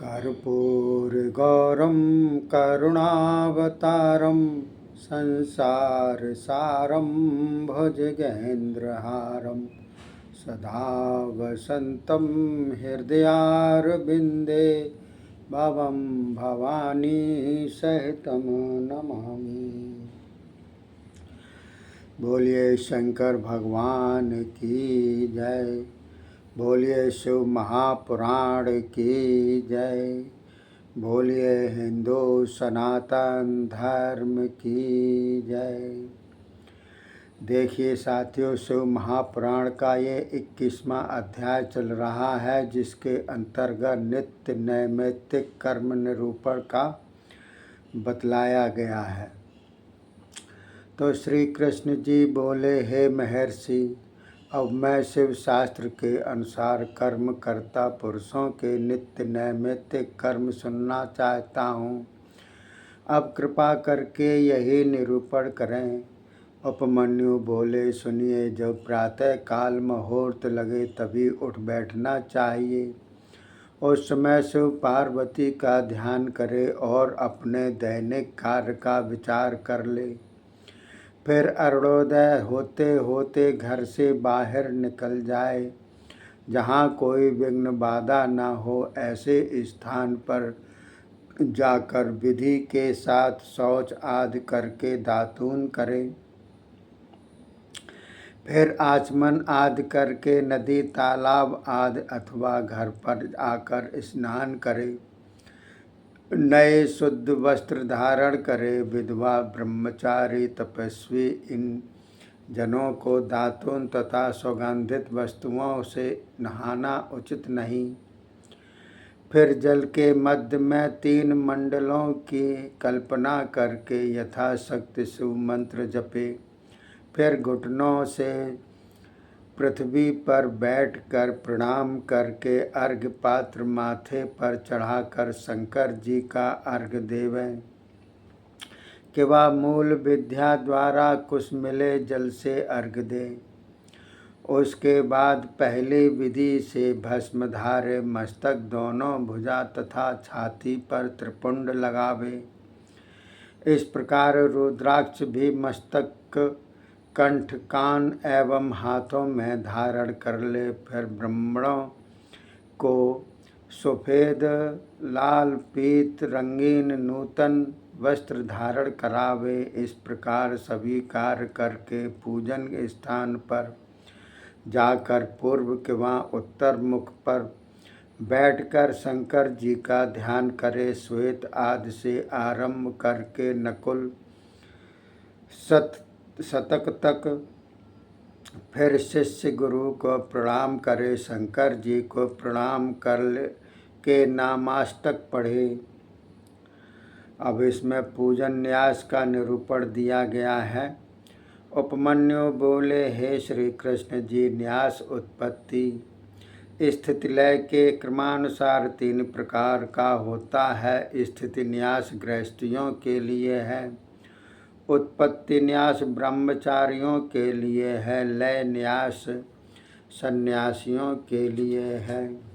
कर्पूरगौरं करुणावतारं संसारसारं भुजगेन्द्रहारं सदा वसन्तं हृदयारविन्दे भवं भवानी सहितं नमामि। बोलिए शंकर भगवान की जय। बोलिए शिव महापुराण की जय। बोलिए हिंदू सनातन धर्म की जय। देखिए साथियों, शिव महापुराण का ये 21वां अध्याय चल रहा है, जिसके अंतर्गत नित्य नैमित्तिक कर्म निरूपण का बतलाया गया है। तो श्री कृष्ण जी बोले, हे महर्षि, अब मैं शिव शास्त्र के अनुसार कर्म करता पुरुषों के नित्य नैमित्तिक कर्म सुनना चाहता हूँ। अब कृपा करके यही निरूपण करें। उपमन्यु बोले, सुनिए, जब प्रातः काल मुहूर्त लगे तभी उठ बैठना चाहिए। उस समय शिव पार्वती का ध्यान करे और अपने दैनिक कार्य का विचार कर ले। फिर अरुणोदय होते होते घर से बाहर निकल जाए। जहाँ कोई विघ्न बाधा न हो, ऐसे स्थान पर जाकर विधि के साथ शौच आदि करके दातून करे। फिर आचमन आदि करके नदी तालाब आदि अथवा घर पर आकर स्नान करे। नए शुद्ध वस्त्र धारण करे। विधवा, ब्रह्मचारी, तपस्वी इन जनों को दातून तथा सुगंधित वस्तुओं से नहाना उचित नहीं। फिर जल के मध्य में 3 मंडलों की कल्पना करके यथाशक्ति शिव मंत्र जपे। फिर घुटनों से पृथ्वी पर बैठकर प्रणाम करके अर्घ्य पात्र माथे पर चढ़ाकर शंकर जी का अर्घ्य देवें। किंवा मूल विद्या द्वारा कुछ मिले जल से अर्घ्य दें। उसके बाद पहली विधि से भस्म धारे। मस्तक, दोनों भुजा तथा छाती पर त्रिपुंड लगावे। इस प्रकार रुद्राक्ष भी मस्तक, कंठ, कान एवं हाथों में धारण कर ले। फिर ब्राह्मणों को सफेद, लाल, पीत, रंगीन, नूतन वस्त्र धारण करावे। इस प्रकार सभी कार्य करके पूजन के स्थान पर जाकर पूर्व किंवा उत्तर मुख पर बैठकर शंकर जी का ध्यान करे। श्वेत आदि से आरंभ करके नकुल शतक तक। फिर शिष्य गुरु को प्रणाम करे। शंकर जी को प्रणाम कर के नामाष्टक पढ़े। अब इसमें पूजन न्यास का निरूपण दिया गया है। उपमन्यु बोले, हे श्री कृष्ण जी, न्यास उत्पत्ति स्थिति लय के क्रमानुसार 3 प्रकार का होता है। स्थिति न्यास गृहस्थियों के लिए है। उत्पत्ति न्यास ब्रह्मचारियों के लिए है। लय न्यास सन्यासियों के लिए है।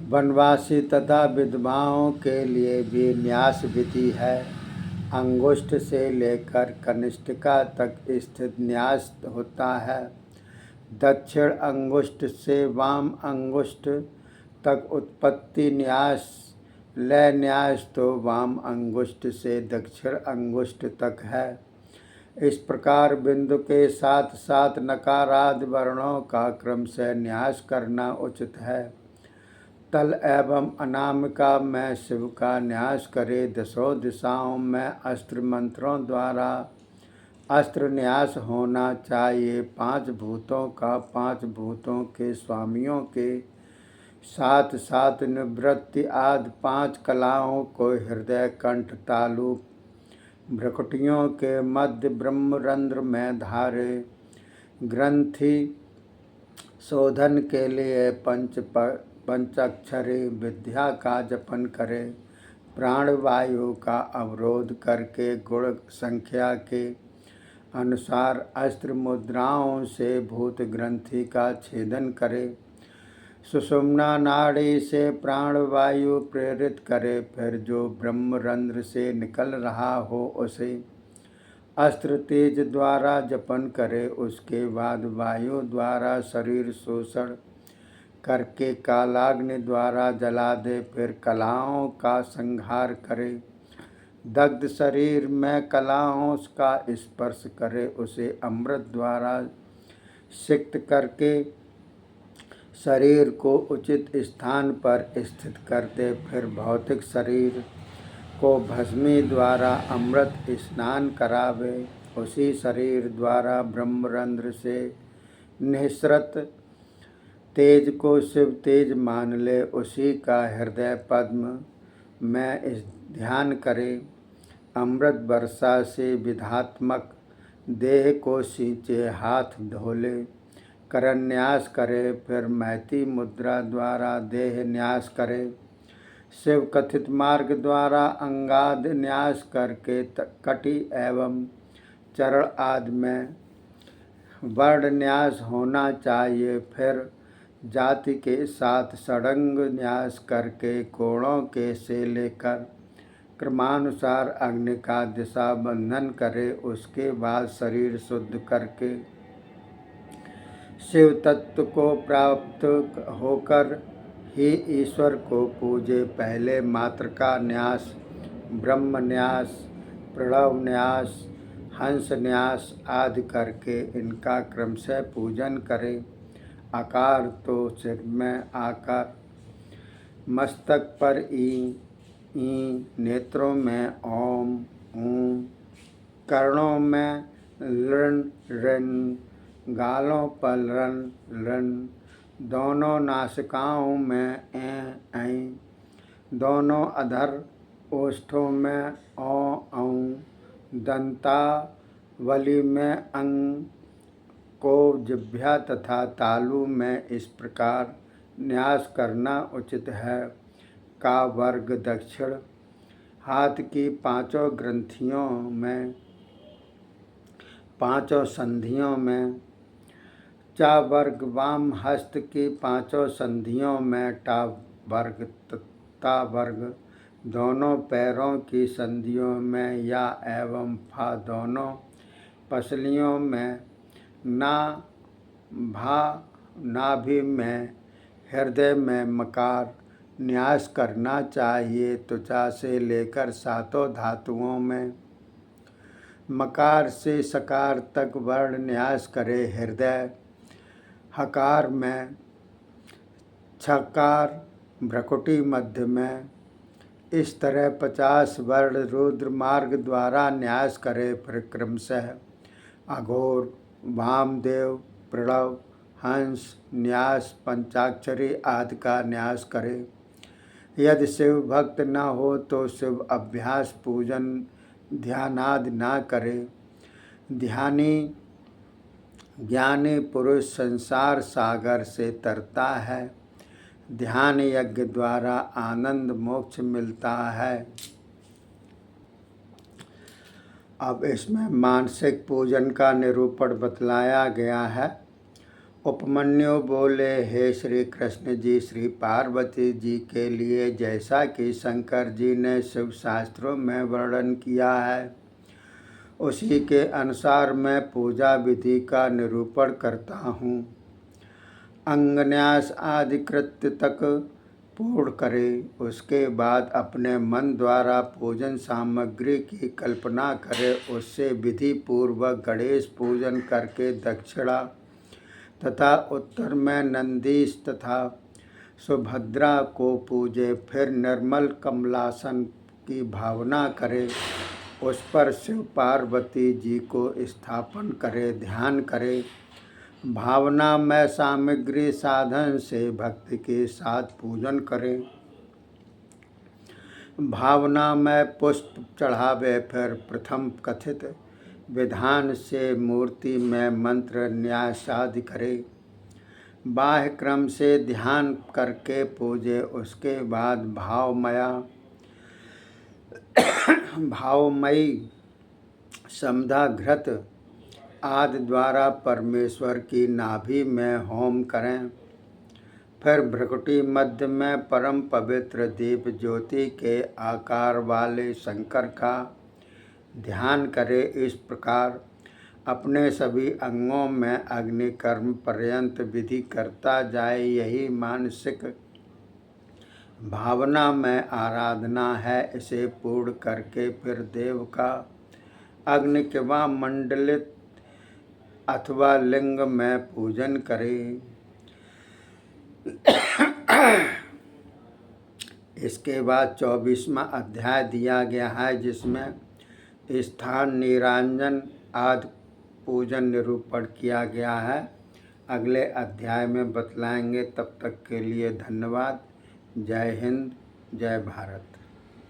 वनवासी तथा विधवाओं के लिए भी न्यास विधि है। अंगुष्ठ से लेकर कनिष्ठिका तक स्थित न्यास होता है। दक्षिण अंगुष्ठ से वाम अंगुष्ठ तक उत्पत्ति न्यास। लय न्यास तो वाम अंगुष्ठ से दक्षिण अंगुष्ठ तक है। इस प्रकार बिंदु के साथ साथ नकारादि वर्णों का क्रम से न्यास करना उचित है। तल एवं अनामिका में शिव का न्यास करे। 10 दिशाओं में अस्त्र मंत्रों द्वारा अस्त्र न्यास होना चाहिए। 5 भूतों का 5 भूतों के स्वामियों के साथ साथ निवृत्ति आदि 5 कलाओं को हृदय, कंठ, तालु, भ्रकुटियों के मध्य ब्रह्मरंध्र में धारे। ग्रंथि शोधन के लिए पंचाक्षरी विद्या का जपन करे। प्राणवायु का अवरोध करके गुण संख्या के अनुसार अस्त्र मुद्राओं से भूत ग्रंथि का छेदन करे। सुषुम्ना नाड़ी से प्राणवायु प्रेरित करे। फिर जो ब्रह्मरंध्र से निकल रहा हो उसे अस्त्र तेज द्वारा जपन करे। उसके बाद वायु द्वारा शरीर शोषण करके कालाग्नि द्वारा जला दे। फिर कलाओं का संहार करे। दग्ध शरीर में कलाओं का स्पर्श करे। उसे अमृत द्वारा सिक्त करके शरीर को उचित स्थान पर स्थित कर दे। फिर भौतिक शरीर को भस्मी द्वारा अमृत स्नान करावे। उसी शरीर द्वारा ब्रह्मरंध्र से निःसृत तेज को शिव तेज मान ले। उसी का हृदय पद्म में इस ध्यान करे। अमृत वर्षा से विधात्मक देह को सींचे, हाथ धोले, करन्यास करे। फिर मैती मुद्रा द्वारा देह न्यास करे। शिव कथित मार्ग द्वारा अंगाद न्यास करके कटी एवं चरण आदि में वर्ण न्यास होना चाहिए। फिर जाति के साथ षडंग न्यास करके कोणों के से लेकर क्रमानुसार अग्नि का दिशा बंधन करे। उसके बाद शरीर शुद्ध करके शिव तत्व को प्राप्त होकर ही ईश्वर को पूजे। पहले मातृका न्यास, ब्रह्म न्यास, प्रणव न्यास, हंस न्यास आदि करके इनका क्रमशः पूजन करे। आकार तो सिर में आकार, मस्तक पर ई, नेत्रों में ओम ऊं, कर्णों में लृण ऋण, गालों पर रण ऋण, दोनों नासिकाओं में ऐ, दोनों अधर ओष्ठों में औ औं, दंतावली में अंग को जिह्वा तथा तालु में इस प्रकार न्यास करना उचित है। का वर्ग दक्षिण हाथ की पांचों ग्रंथियों में, पांचों संधियों में, चा वर्ग वाम हस्त की पांचों संधियों में, टा वर्ग ता वर्ग दोनों पैरों की संधियों में, या एवं फा दोनों पसलियों में, ना भा नाभि में, हृदय में मकार न्यास करना चाहिए। त्वचा से लेकर सातों धातुओं में मकार से सकार तक वर्ण न्यास करे। हृदय हकार में, छकार भ्रकुटी मध्य में, इस तरह 50 वर्ण रुद्र मार्ग द्वारा न्यास करे। फिर क्रमशः अघोर, वामदेव, प्रणव, हंस न्यास, पंचाक्षरी आदि का न्यास करे। यदि शिव भक्त न हो तो शिव अभ्यास पूजन ध्यानादि न करे। ध्यानी ज्ञानी पुरुष संसार सागर से तरता है। ध्यान यज्ञ द्वारा आनंद मोक्ष मिलता है। अब इसमें मानसिक पूजन का निरूपण बतलाया गया है। उपमन्यु बोले, हे श्री कृष्ण जी, श्री पार्वती जी के लिए जैसा कि शंकर जी ने शिव शास्त्रों में वर्णन किया है उसी के अनुसार मैं पूजा विधि का निरूपण करता हूँ। अंगन्यास आदि कृत्य तक पूर्ण करे। उसके बाद अपने मन द्वारा पूजन सामग्री की कल्पना करे। उससे विधि पूर्वक गणेश पूजन करके दक्षिणा तथा उत्तर में नंदीश तथा सुभद्रा को पूजे। फिर निर्मल कमलासन की भावना करे। उस पर शिव पार्वती जी को स्थापन करे, ध्यान करे। भावना में सामग्री साधन से भक्ति के साथ पूजन करे। भावना में पुष्प चढ़ावे। फिर प्रथम कथित विधान से मूर्ति में मंत्र न्यास आदि करे। बाह्य क्रम से ध्यान करके पूजे। उसके बाद भावमयी समधा घृत आदि द्वारा परमेश्वर की नाभि में होम करें। फिर भ्रकुटी मध्य में परम पवित्र दीप ज्योति के आकार वाले शंकर का ध्यान करें। इस प्रकार अपने सभी अंगों में अग्नि कर्म पर्यंत विधि करता जाए। यही मानसिक भावना में आराधना है। इसे पूर्ण करके फिर देव का अग्नि किंवा मंडलित अथवा लिंग में पूजन करें। इसके बाद 24वां अध्याय दिया गया है, जिसमें स्थान निरांजन आदि पूजन निरूपण किया गया है। अगले अध्याय में बतलाएंगे। तब तक के लिए धन्यवाद। जय हिंद, जय भारत।